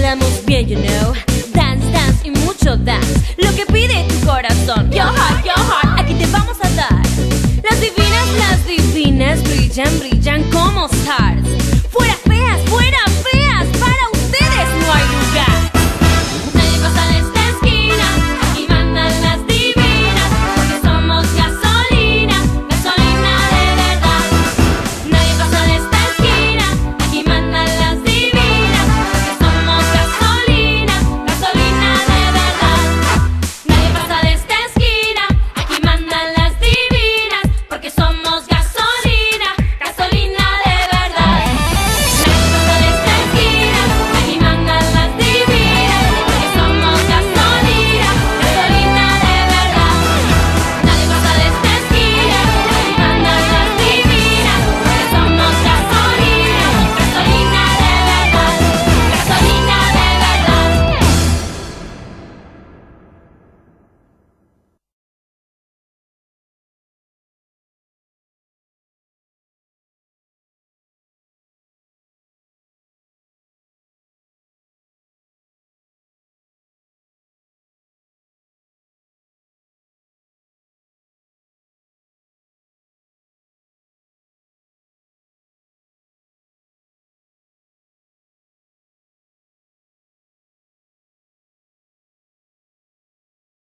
quedamos bien, you know. Dance, dance y mucho dance, lo que pide tu corazón. Your heart, aquí te vamos a dar. Las divinas brillan, brillan como stars.